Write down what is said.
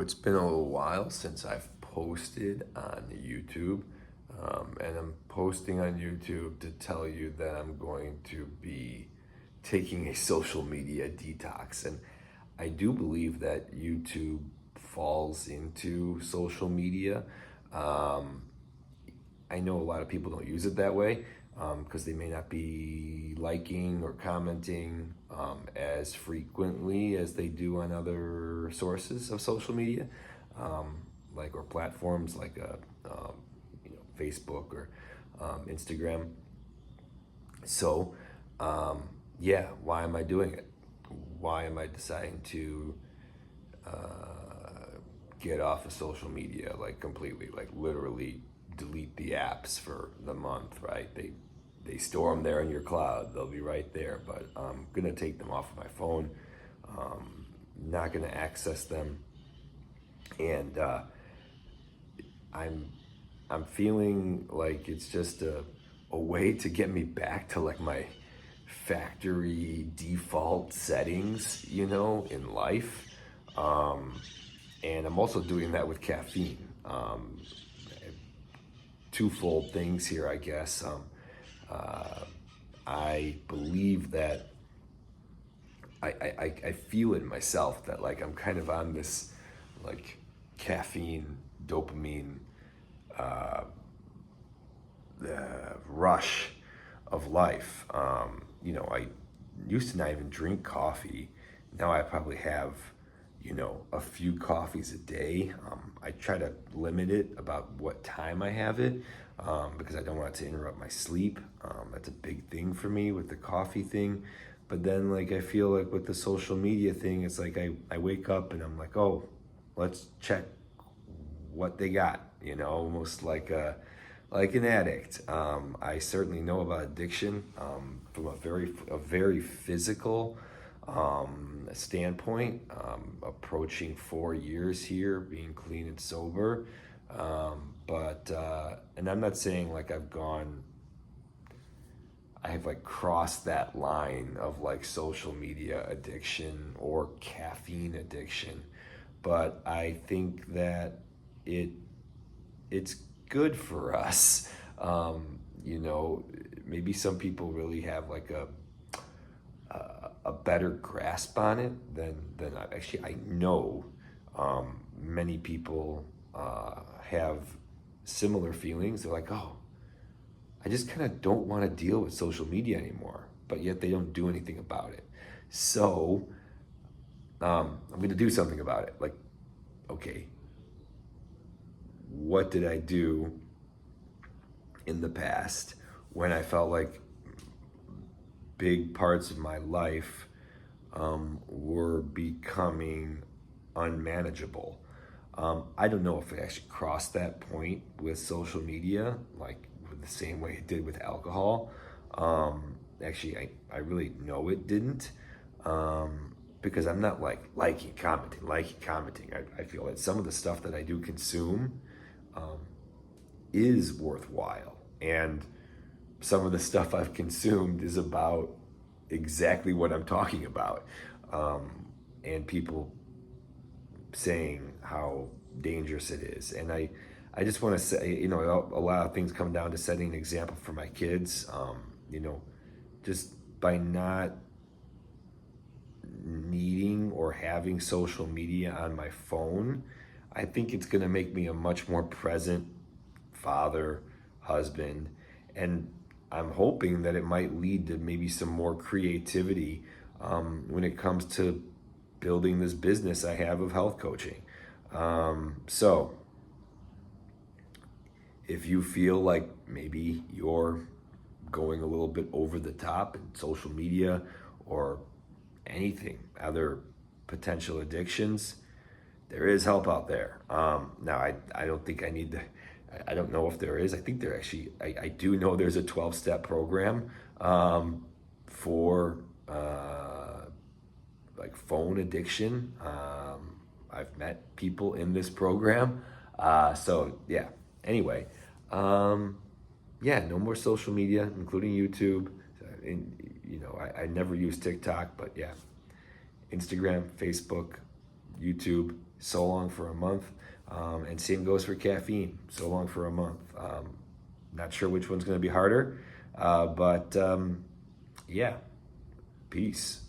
it's been a little while since I've posted on YouTube, and I'm posting on YouTube to tell you that I'm going to be taking a social media detox. And I do believe that YouTube falls into social media. Um, I know a lot of people don't use it that way because they may not be liking or commenting as frequently as they do on other sources of social media, like or platforms like Facebook or Instagram. So, yeah, why am I doing it? Why am I deciding to get off of social media like completely, like literally delete the apps for the month, right? They store them there in your cloud. They'll be right there, but I'm gonna take them off of my phone. Not gonna access them, and I'm I'm feeling like it's just a way to get me back to like my factory default settings, in life. Um, and I'm also doing that with caffeine. Twofold things here, I guess. Uh, I believe that I feel in myself that like I'm kind of on this like caffeine, dopamine rush of life. I used to not even drink coffee. Now I probably have, a few coffees a day. I try to limit it about what time I have it because I don't want it to interrupt my sleep. That's a big thing for me with the coffee thing. But then, like, I feel like with the social media thing, it's like I wake up and I'm like, oh, let's check what they got, almost like an addict. I certainly know about addiction from a very physical standpoint. Approaching 4 years here, being clean and sober, but and I'm not saying like I have like crossed that line of like social media addiction or caffeine addiction, but I think that it it's good for us. Maybe some people really have like a better grasp on it than I know. Many people have similar feelings. They're like, oh, I just kind of don't want to deal with social media anymore, but yet they don't do anything about it. So I'm going to do something about it. Like, okay, what did I do in the past when I felt like big parts of my life were becoming unmanageable? I don't know if it actually crossed that point with social media, like the same way it did with alcohol. Actually, I really know it didn't, because I'm not like liking, commenting. I feel that some of the stuff that I do consume is worthwhile. And some of the stuff I've consumed is about exactly what I'm talking about. And people saying how dangerous it is. And I just want to say, a lot of things come down to setting an example for my kids. Just by not needing or having social media on my phone, I think it's going to make me a much more present father, husband, and I'm hoping that it might lead to maybe some more creativity when it comes to building this business I have of health coaching. So if you feel like maybe you're going a little bit over the top in social media or anything, other potential addictions, there is help out there. Now, I don't think I need to, I don't know if there is. I think there actually, I do know there's a 12-step program for like phone addiction. I've met people in this program. So yeah, anyway, yeah, no more social media, including YouTube. And, I never use TikTok, but yeah, Instagram, Facebook, YouTube, so long for a month. And same goes for caffeine, so long for a month. Not sure which one's going to be harder, but yeah, peace.